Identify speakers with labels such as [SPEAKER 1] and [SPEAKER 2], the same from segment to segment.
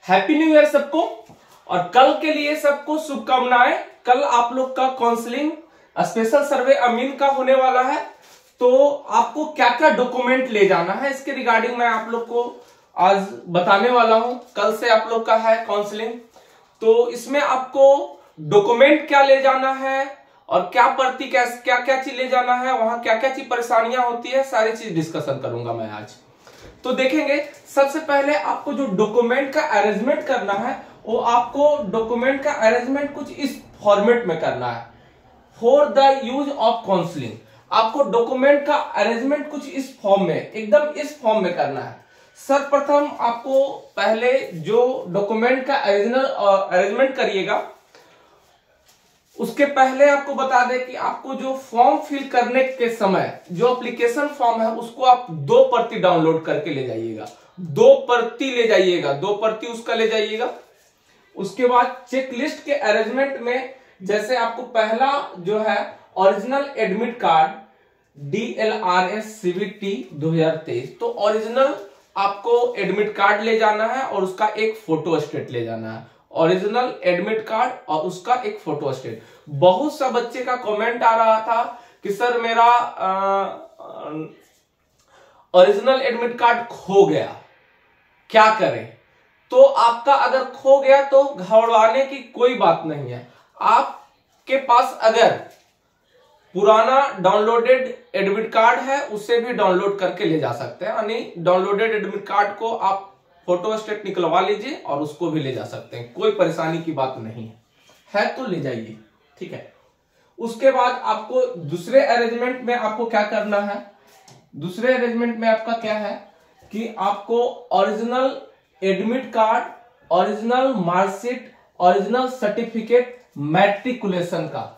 [SPEAKER 1] Happy new year सबको। और कल के लिए सबको शुभकामनाएं। कल आप लोग का काउंसलिंग स्पेशल सर्वे अमीन का होने वाला है, तो आपको क्या क्या डॉक्यूमेंट ले जाना है इसके रिगार्डिंग मैं आप लोग को आज बताने वाला हूं। कल से आप लोग का है काउंसलिंग, तो इसमें आपको डॉक्यूमेंट क्या ले जाना है और क्या प्रति क्या क्या चीज ले जाना है, वहां क्या क्या चीज परेशानियां होती है, सारी चीज डिस्कशन करूंगा मैं आज। तो देखेंगे सबसे पहले आपको जो डॉक्यूमेंट का अरेंजमेंट करना है, वो आपको डॉक्यूमेंट का अरेंजमेंट कुछ इस फॉर्मेट में करना है। For the use of counselling आपको डॉक्यूमेंट का अरेंजमेंट कुछ इस फॉर्म में, एकदम इस फॉर्म में करना है। सर्वप्रथम आपको पहले जो डॉक्यूमेंट का अरेंजमेंट करिएगा, उसके पहले आपको बता दें कि आपको जो फॉर्म फिल करने के समय जो एप्लीकेशन फॉर्म है उसको आप 2 प्रति डाउनलोड करके ले जाइएगा। 2 प्रति ले जाइएगा, 2 प्रति उसका ले जाइएगा। उसके बाद चेकलिस्ट के अरेंजमेंट में जैसे आपको पहला जो है original admit card DLRS CVT 2023, तो ओरिजिनल आपको एडमिट कार्ड ले जाना है और उसका एक फोटो स्टेट ले जाना है। ओरिजिनल एडमिट कार्ड और उसका एक फोटो स्टेट। बहुत सा बच्चे का कमेंट आ रहा था कि सर मेरा ओरिजिनल एडमिट कार्ड खो गया, क्या करें। तो आपका अगर खो गया तो घबराने की कोई बात नहीं है। आपके पास अगर पुराना डाउनलोडेड एडमिट कार्ड है उससे भी डाउनलोड करके ले जा सकते हैं, यानी डाउनलोडेड एडमिट कार्ड को आप फोटो स्टेट निकलवा लीजिए और उसको भी ले जा सकते हैं, कोई परेशानी की बात नहीं है तो ले जाइए, ठीक है। उसके बाद आपको दूसरे अरेंजमेंट में आपको क्या करना है, दूसरे अरेंजमेंट में आपका क्या है कि आपको original admit card, original marksheet, original certificate matriculation का,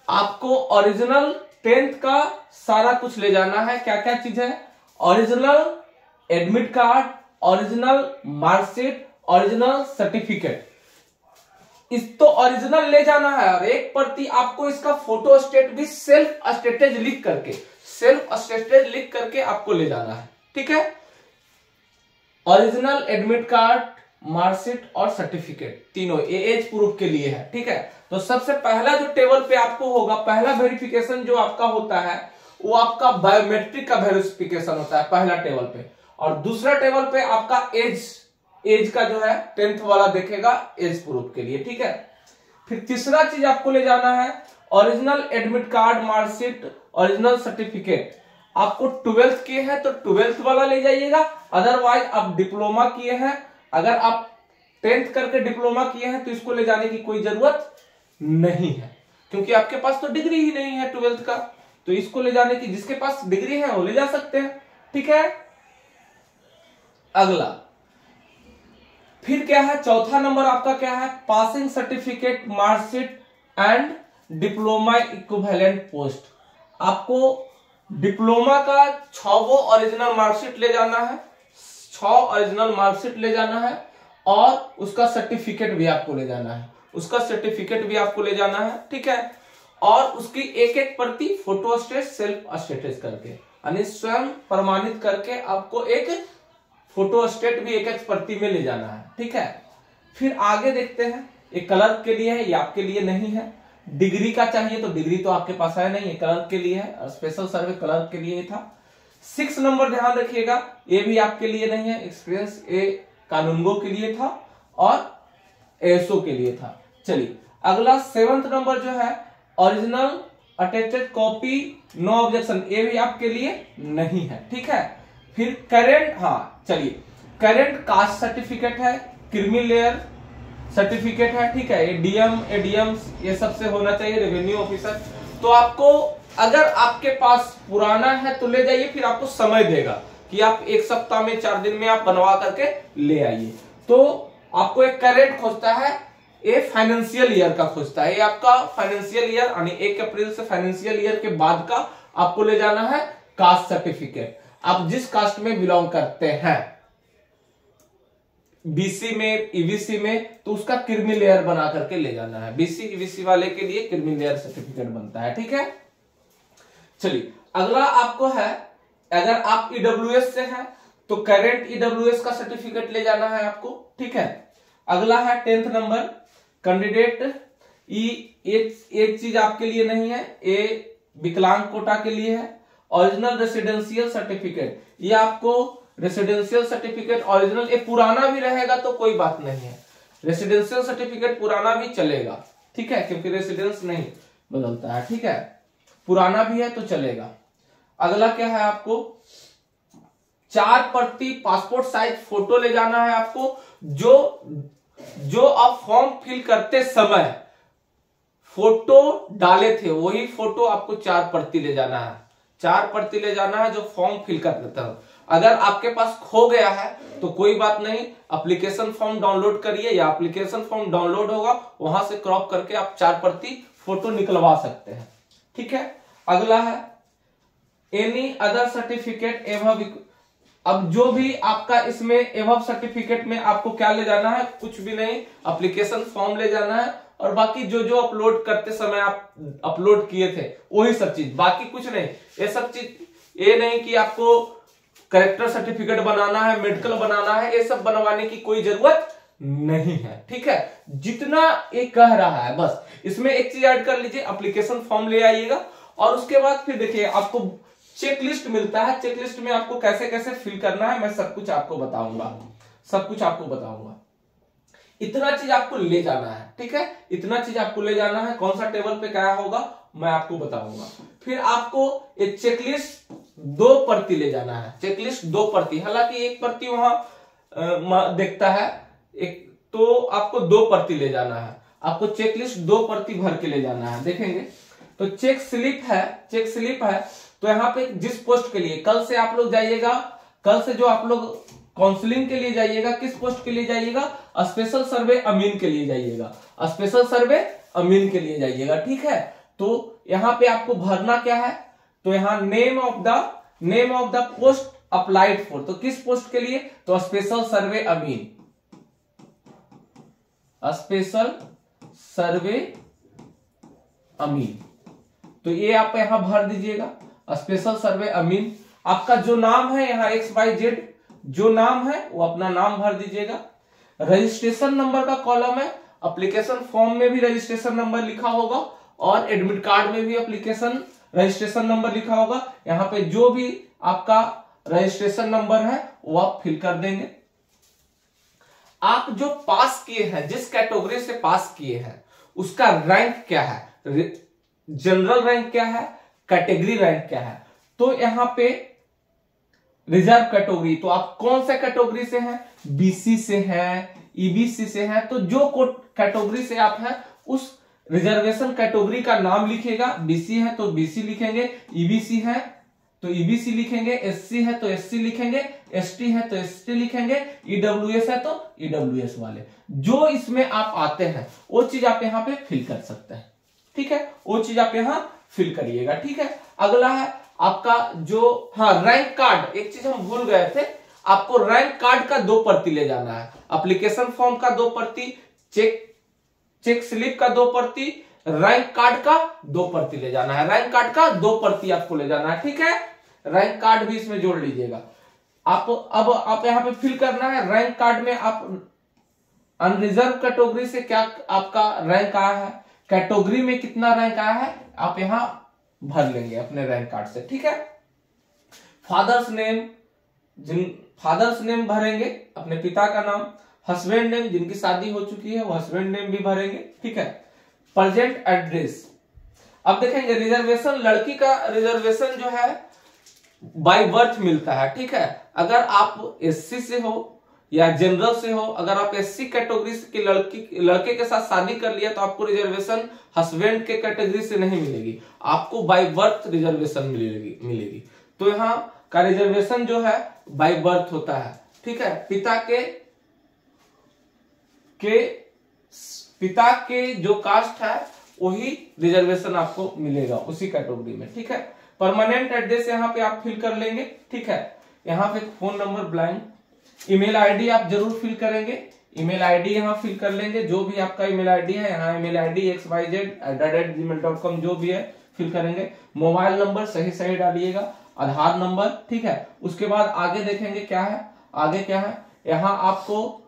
[SPEAKER 1] आपको ओरिजिनल 10th का सारा कुछ ले जाना है। क्या क्या चीज है, original admit card, original marksheet, original certificate, इस तो ओरिजिनल ले जाना है। और एक प्रति आपको इसका फोटो स्टेट भी सेल्फ स्टेटेज लिख करके आपको ले जाना है, ठीक है। ओरिजिनल एडमिट कार्ड, मार्कशीट और सर्टिफिकेट तीनों एज प्रूफ के लिए है, ठीक है। तो सबसे पहला जो टेबल पे आपको होगा, पहला वेरिफिकेशन जो आपका होता है वो आपका बायोमेट्रिक का वेरिफिकेशन होता है पहला टेबल पे, और दूसरा टेबल पे आपका एज का जो है 10th वाला देखेगा एज प्रूफ के लिए, ठीक है। फिर तीसरा चीज आपको ले जाना है original admit card, marksheet, original certificate. आपको 12th किए हैं तो 12th वाला ले जाइएगा, अदरवाइज आप डिप्लोमा किए हैं, अगर आप 10th करके डिप्लोमा किए हैं तो इसको ले जाने की कोई जरूरत नहीं है, क्योंकि आपके पास तो डिग्री ही नहीं है 12th का, तो इसको ले जाने की, जिसके पास डिग्री है वो ले जा सकते हैं, ठीक है। अगला फिर क्या है, चौथा नंबर आपका क्या है, passing certificate, marksheet and diploma equivalent post. आपको डिप्लोमा का 6 ओरिजिनल मार्कशीट ले जाना है, 6 ओरिजिनल मार्कशीट ले जाना है, और उसका सर्टिफिकेट भी आपको ले जाना है, ठीक है। और उसकी एक प्रति फोटो स्टेट सेल्फ स्टेटस करके, यानी स्वयं प्रमाणित करके आपको एक फोटो स्टेट भी एक प्रति में ले जाना है, ठीक है। फिर आगे देखते हैं, ये क्लर्क के लिए है, ये आपके लिए नहीं है। डिग्री का चाहिए तो डिग्री तो आपके पास है नहीं, ये क्लर्क के लिए है, स्पेशल सर्वे क्लर्क के लिए था। 6 नंबर ध्यान रखिएगा, ये भी आपके लिए नहीं है, एक्सपीरियंस ये कानूनगो के लिए था और एएसओ के लिए था। चलिए अगला 7th नंबर जो है original attested copy, no objection, ये भी आपके लिए नहीं है, ठीक है। फिर करेंट, हाँ चलिए, करेंट कास्ट सर्टिफिकेट है, क्रीमी लेयर सर्टिफिकेट है, ठीक है। ये डीएम एडीएम ये सबसे होना चाहिए, रेवेन्यू ऑफिसर। तो आपको अगर आपके पास पुराना है तो ले जाइए, फिर आपको समय देगा कि आप 1 सप्ताह में 4 दिन में आप बनवा करके ले आइए। तो आपको एक करेंट खोजता है, ये फाइनेंशियल ईयर का खोजता है, ये आपका फाइनेंशियल ईयर यानी 1 अप्रैल से फाइनेंशियल ईयर के बाद का आपको ले जाना है कास्ट सर्टिफिकेट। आप जिस कास्ट में बिलोंग करते हैं, बीसी में, ईबीसी में, तो उसका क्रीमी लेयर बना करके ले जाना है। बीसी ईबीसी वाले के लिए क्रीमी लेयर सर्टिफिकेट बनता है, ठीक है। चलिए अगला आपको है, अगर आप ईडब्ल्यूएस से हैं तो करेंट ईडब्ल्यूएस का सर्टिफिकेट ले जाना है आपको, ठीक है। अगला है 10th नंबर कैंडिडेट एक चीज आपके लिए नहीं है, ये विकलांग कोटा के लिए है। ओरिजिनल रेसिडेंशियल सर्टिफिकेट, ये आपको रेसिडेंशियल सर्टिफिकेट ओरिजिनल, ये पुराना भी रहेगा तो कोई बात नहीं है, रेसिडेंशियल सर्टिफिकेट पुराना भी चलेगा, ठीक है, क्योंकि रेसिडेंस नहीं बदलता है, ठीक है, पुराना भी है तो चलेगा। अगला क्या है, आपको 4 प्रति पासपोर्ट साइज फोटो ले जाना है आपको, जो आप फॉर्म फिल करते समय फोटो डाले थे वही फोटो आपको 4 प्रति ले जाना है, 4 प्रति ले जाना है जो फॉर्म फिल कर देता है। अगर आपके पास खो गया है तो कोई बात नहीं, एप्लीकेशन फॉर्म डाउनलोड करिए या एप्लीकेशन फॉर्म डाउनलोड होगा वहां से क्रॉप करके आप 4 प्रति फोटो निकलवा सकते हैं, ठीक है। अगला है एनी अदर सर्टिफिकेट एवं, अब जो भी आपका इसमें एवं सर्टिफिकेट में आपको क्या ले जाना है, कुछ भी नहीं, एप्लीकेशन फॉर्म ले जाना है और बाकी जो अपलोड करते समय आप अपलोड किए थे वही सब चीज, बाकी कुछ नहीं। ये सब चीज, ये नहीं कि आपको कैरेक्टर सर्टिफिकेट बनाना है, मेडिकल बनाना है, ये सब बनवाने की कोई जरूरत नहीं है, ठीक है। जितना ये कह रहा है बस इसमें एक चीज ऐड कर लीजिए, एप्लीकेशन फॉर्म ले आइएगा और उसके बाद फिर देखिए आपको चेक लिस्ट मिलता है, चेक लिस्ट में आपको कैसे कैसे फिल करना है मैं सब कुछ आपको बताऊंगा, सब कुछ आपको बताऊंगा। इतना चीज आपको ले जाना है, ठीक है, इतना चीज आपको ले जाना है, कौन सा टेबल पे क्या होगा मैं आपको बताऊंगा। फिर आपको एक चेकलिस्ट 2 प्रति ले जाना है, चेकलिस्ट 2 प्रति, हालांकि 1 प्रति वहां देखता है, एक तो आपको 2 प्रति ले जाना है, आपको चेकलिस्ट 2 प्रति भर के ले जाना है। देखेंगे तो चेक स्लिप है, चेक स्लिप है तो यहाँ पे जिस पोस्ट के लिए कल से आप लोग जाइएगा, कल से जो आप लोग काउंसलिंग के लिए जाइएगा, किस पोस्ट के लिए जाइएगा, स्पेशल सर्वे अमीन के लिए जाइएगा, स्पेशल सर्वे अमीन के लिए जाइएगा, ठीक है। तो यहाँ पे आपको भरना क्या है, तो यहाँ name of the post applied for, तो किस पोस्ट के लिए, तो स्पेशल सर्वे अमीन, स्पेशल सर्वे अमीन, तो ये आप यहां भर दीजिएगा स्पेशल सर्वे अमीन। आपका जो नाम है यहाँ XYZ जो नाम है वो अपना नाम भर दीजिएगा। रजिस्ट्रेशन नंबर का कॉलम है, एप्लीकेशन फॉर्म में भी रजिस्ट्रेशन नंबर लिखा होगा और एडमिट कार्ड में भी एप्लीकेशन रजिस्ट्रेशन नंबर लिखा होगा। यहाँ पे जो भी आपका रजिस्ट्रेशन नंबर है वो आप फिल कर देंगे। आप जो पास किए हैं, जिस कैटेगरी से पास किए हैं उसका रैंक क्या है, जनरल रैंक क्या है, कैटेगरी रैंक क्या है, तो यहां पे रिजर्व कैटेगरी, तो आप कौन सा कैटेगरी से हैं, BC से हैं, EBC से हैं, तो जो कैटेगरी से आप हैं उस रिजर्वेशन कैटेगरी का नाम लिखिएगा। BC है तो BC लिखेंगे, EBC है तो EBC लिखेंगे, SC है तो SC लिखेंगे, ST है तो ST लिखेंगे, EWS है तो EWS वाले, जो इसमें आप आते हैं वो चीज आप यहाँ पे फिल कर सकते हैं, ठीक है, वो चीज आप यहाँ फिल करिएगा, ठीक है। अगला है आपका जो, हाँ, रैंक कार्ड, एक चीज हम भूल गए थे, आपको रैंक कार्ड का 2 प्रति ले जाना है, एप्लीकेशन फॉर्म का 2 प्रति, चेक स्लिप का 2 प्रति, रैंक कार्ड का 2 प्रति ले जाना है, रैंक कार्ड का 2 प्रति आपको ले जाना है, ठीक है। रैंक कार्ड भी इसमें जोड़ लीजिएगा। अब आप यहाँ पे फिल करना है, रैंक कार्ड में आप अनरिजर्व कैटेगरी से क्या आपका रैंक आया है, कैटेगरी में कितना रैंक आया है, आप यहां भर लेंगे अपने रैंक कार्ड से, ठीक है। फादर्स नेम भरेंगे, अपने पिता का नाम, हस्बैंड नेम, जिनकी शादी हो चुकी है वो हस्बैंड नेम भी भरेंगे, ठीक है। प्रेजेंट एड्रेस, अब देखेंगे रिजर्वेशन, लड़की का रिजर्वेशन जो है बाय बर्थ मिलता है, ठीक है। अगर आप SC से हो या जनरल से हो, अगर आप SC कैटेगरी की लड़के के साथ शादी कर लिया तो आपको रिजर्वेशन हस्बैंड के कैटेगरी से नहीं मिलेगी, आपको बाय बर्थ रिजर्वेशन मिलेगी। तो यहाँ का रिजर्वेशन जो है बाय बर्थ होता है, ठीक है। पिता के जो कास्ट है वही रिजर्वेशन आपको मिलेगा उसी कैटेगरी में, ठीक है। परमानेंट एड्रेस यहाँ पे आप फिल कर लेंगे, ठीक है। यहाँ पे phone number blank, email ID आप जरूर फिल करेंगे, ईमेल आईडी यहाँ फिल कर लेंगे, जो भी आपका ईमेल आईडी है यहाँ ईमेल आईडी xyz@gmail.com जो भी है फिल करेंगे। मोबाइल नंबर सही डालिएगा, आधार नंबर, ठीक है। उसके बाद आगे देखेंगे क्या है, आगे क्या है, यहाँ आपको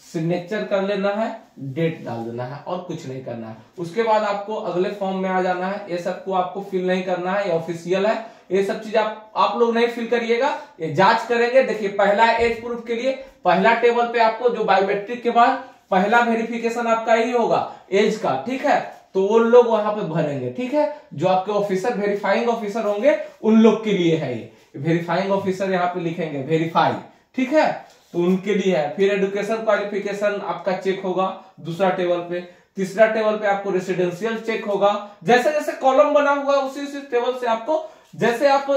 [SPEAKER 1] सिग्नेचर कर लेना है, डेट डाल देना है और कुछ नहीं करना है। उसके बाद आपको अगले फॉर्म में आ जाना है। ये सबको आपको फिल नहीं करना है, ये ऑफिशियल है। ये सब चीज आप लोग नहीं फिल करिएगा, ये जांच करेंगे। देखिए पहला एज प्रूफ के लिए पहला टेबल पे आपको जो बायोमेट्रिक के बाद पहला वेरिफिकेशन आपका ही होगा एज का, ठीक है। तो वो लोग वहां पे भरेंगे, ठीक है। जो आपके ऑफिसर वेरीफाइंग ऑफिसर होंगे उन लोग के लिए है ये वेरीफाइंग ऑफिसर, यहाँ पे लिखेंगे वेरीफाई, ठीक है। तो उनके लिए है। फिर एजुकेशन क्वालिफिकेशन आपका चेक होगा दूसरा टेबल पे। तीसरा टेबल पे आपको रेसिडेंशियल चेक होगा। जैसे जैसे कॉलम बना हुआ उसी उसी टेबल से आपको, जैसे आप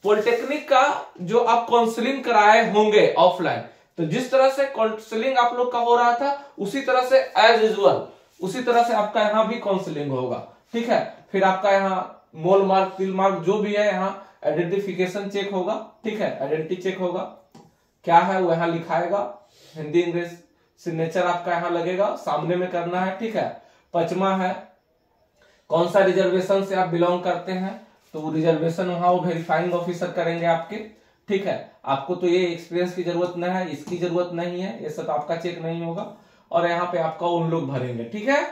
[SPEAKER 1] पॉलिटेक्निक का जो आप काउंसलिंग कराए होंगे ऑफलाइन, तो जिस तरह से काउंसलिंग आप लोग का हो रहा था उसी तरह से एज यूजुअल उसी तरह से आपका यहाँ भी काउंसलिंग होगा, ठीक है। फिर आपका यहाँ मोल मार्क तिल मार्क जो भी है, यहाँ आइडेंटिफिकेशन चेक होगा, ठीक है। आइडेंटिटी चेक होगा, क्या है वो यहाँ लिखाएगा, हिंदी इंग्लिश सिग्नेचर आपका यहाँ लगेगा, सामने में करना है, ठीक है। पांचवा है कौन सा रिजर्वेशन से आप बिलोंग करते हैं, तो रिजर्वेशन वहां वो वेरीफाइंग ऑफिसर करेंगे आपके, ठीक है। आपको तो ये एक्सपीरियंस की जरूरत नहीं है, इसकी जरूरत नहीं है, ये सब आपका चेक नहीं होगा। और यहाँ पे आपका उन लोग भरेंगे, ठीक है।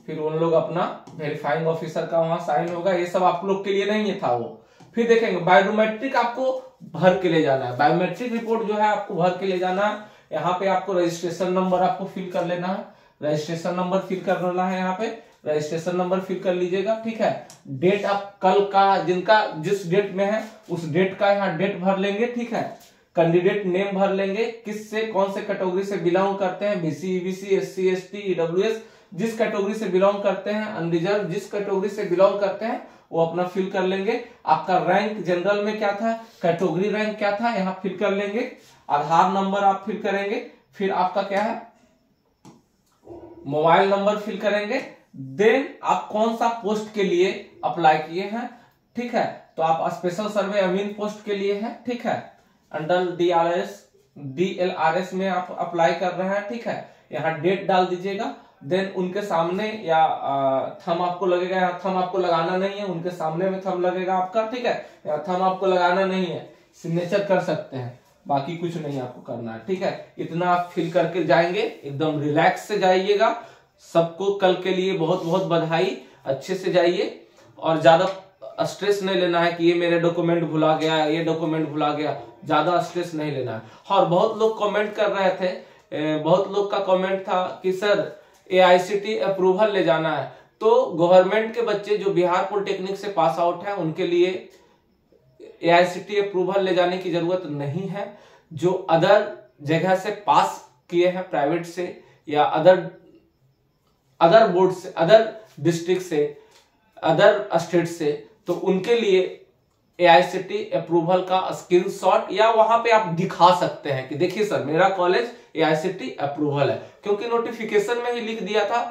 [SPEAKER 1] फिर उन लोग अपना वेरीफाइंग ऑफिसर का वहां साइन होगा। ये सब आप लोग के लिए नहीं था वो। फिर देखेंगे बायोमेट्रिक आपको भर के ले जाना है। बायोमेट्रिक रिपोर्ट जो है आपको भर के ले जाना है। यहाँ पे आपको रजिस्ट्रेशन नंबर आपको फिल कर लेना है, रजिस्ट्रेशन नंबर फिल कर लेना है। यहाँ पे रजिस्ट्रेशन नंबर फिल कर लीजिएगा, ठीक है। डेट आप कल का जिनका जिस डेट में है उस डेट का यहाँ डेट भर लेंगे, ठीक है। कैंडिडेट नेम भर लेंगे, किससे कौन से कैटेगरी से बिलोंग करते हैं, BC EBC SC ST EWS जिस कैटेगरी से बिलोंग करते हैं, अनरिजर्व जिस कैटेगरी से बिलोंग करते हैं वो अपना फिल कर लेंगे। आपका रैंक जनरल में क्या था, कैटेगरी रैंक क्या था, यहाँ फिल कर लेंगे। आधार नंबर आप फिल करेंगे। फिर आपका क्या है मोबाइल नंबर फिल करेंगे। देन आप कौन सा पोस्ट के लिए अप्लाई किए हैं, ठीक है। तो आप स्पेशल सर्वे अमीन पोस्ट के लिए हैं, ठीक है। अंडर DLRS में आप अप्लाई कर रहे हैं, ठीक है। यहाँ डेट डाल दीजिएगा। देन उनके सामने या थंब आपको लगेगा, यहाँ थंब आपको लगाना नहीं है, उनके सामने में थंब लगेगा आपका, ठीक है। यहाँ थंब आपको लगाना नहीं है, सिग्नेचर कर सकते हैं, बाकी कुछ नहीं आपको करना है, ठीक है। इतना आप फिल करके जाएंगे, एकदम रिलैक्स से जाइएगा। सबको कल के लिए बहुत बहुत बधाई, अच्छे से जाइए और ज्यादा स्ट्रेस नहीं लेना है कि ये मेरे डॉक्यूमेंट भुला गया, ये डॉक्यूमेंट भुला गया, ज्यादा स्ट्रेस नहीं लेना है। और बहुत लोग कमेंट कर रहे थे, बहुत लोग का कमेंट था कि सर AICTE अप्रूवल ले जाना है। तो गवर्नमेंट के बच्चे जो बिहार पॉलिटेक्निक से पास आउट है उनके लिए AICTE अप्रूवल ले जाने की जरूरत नहीं है। जो अदर जगह से पास किए हैं प्राइवेट से या अदर बोर्ड से, अदर डिस्ट्रिक्ट से, अदर स्टेट से, तो उनके लिए AICTE अप्रूवल का स्क्रीनशॉट या वहां पे आप दिखा सकते हैं कि देखिए सर मेरा कॉलेज AICTE अप्रूवल है, क्योंकि नोटिफिकेशन में ही लिख दिया था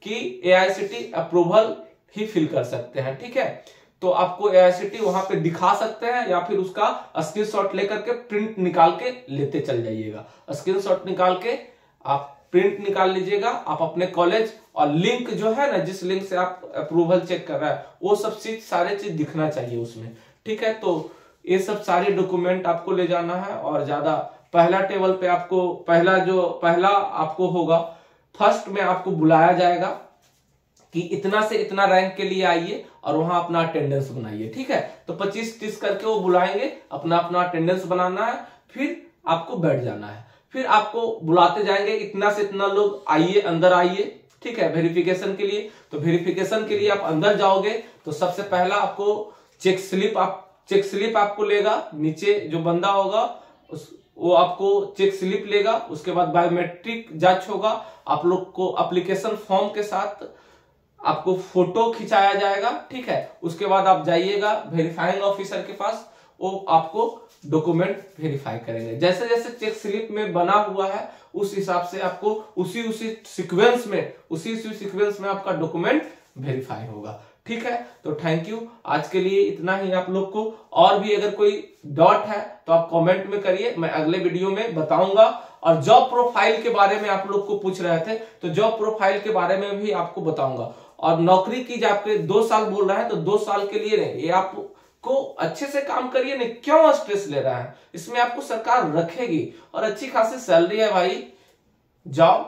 [SPEAKER 1] कि AICTE अप्रूवल ही फिल कर सकते हैं, ठीक है। तो आपको AICTE वहां पे दिखा सकते हैं या फिर उसका स्क्रीनशॉट लेकर के प्रिंट निकाल के लेते चल जाइएगा। स्क्रीनशॉट निकाल के आप प्रिंट निकाल लीजिएगा, आप अपने कॉलेज और लिंक जो है ना, जिस लिंक से आप अप्रूवल चेक कर रहा है वो सब चीज सारे चीज दिखना चाहिए उसमें, ठीक है। तो ये सब सारे डॉक्यूमेंट आपको ले जाना है। और ज्यादा पहला टेबल पे आपको पहला आपको होगा, फर्स्ट में आपको बुलाया जाएगा कि इतना से इतना रैंक के लिए आइए और वहां अपना अटेंडेंस बनाइए, ठीक है। तो 25-30 करके वो बुलाएंगे, अपना अपना अटेंडेंस बनाना है, फिर आपको बैठ जाना है। फिर आपको बुलाते जाएंगे, इतना से इतना लोग आइए, अंदर आइए, ठीक है, वेरिफिकेशन के लिए। तो वेरिफिकेशन के लिए आप अंदर जाओगे तो सबसे पहला आपको चेक स्लिप आपको लेगा। नीचे जो बंदा होगा वो आपको चेक स्लिप लेगा। उसके बाद बायोमेट्रिक जांच होगा, आप लोग को एप्लीकेशन फॉर्म के साथ आपको फोटो खिंचाया जाएगा, ठीक है। उसके बाद आप जाइएगा वेरीफाइंग ऑफिसर के पास, वो आपको डॉक्यूमेंट वेरीफाई करेंगे। जैसे जैसे चेक स्लिप में बना हुआ है उस हिसाब से आपको उसी सीक्वेंस में आपका डॉक्यूमेंट वेरीफाई होगा, ठीक है। तो थैंक यू, आज के लिए इतना ही आप लोग को। और भी अगर कोई डॉट है तो आप कमेंट में करिए, मैं अगले वीडियो में बताऊंगा। और जॉब प्रोफाइल के बारे में आप लोग को पूछ रहे थे तो जॉब प्रोफाइल के बारे में भी आपको बताऊंगा। और नौकरी की आपके 2 साल बोल रहा है तो 2 साल के लिए नहीं, ये आपको अच्छे से काम करिए, नहीं क्यों स्ट्रेस ले रहा है, इसमें आपको सरकार रखेगी और अच्छी खासी सैलरी है भाई। जाओ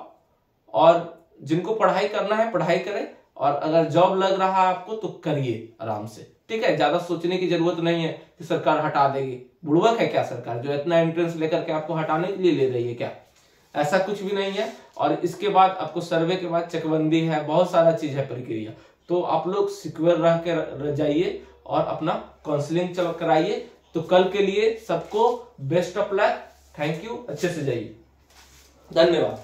[SPEAKER 1] और जिनको पढ़ाई करना है पढ़ाई करें, और अगर जॉब लग रहा है आपको तो करिए आराम से, ठीक है। ज्यादा सोचने की जरूरत नहीं है कि सरकार हटा देगी। बुड़बक है क्या सरकार जो इतना एंट्रेंस लेकर के आपको हटाने के लिए ले रही है क्या? ऐसा कुछ भी नहीं है। और इसके बाद आपको सर्वे के बाद चकबंदी है, बहुत सारा चीज है प्रक्रिया। तो आप लोग सिक्योर रह के जाइए और अपना काउंसलिंग कराइए। तो कल के लिए सबको best of luck. Thank you, अच्छे से जाइए, धन्यवाद।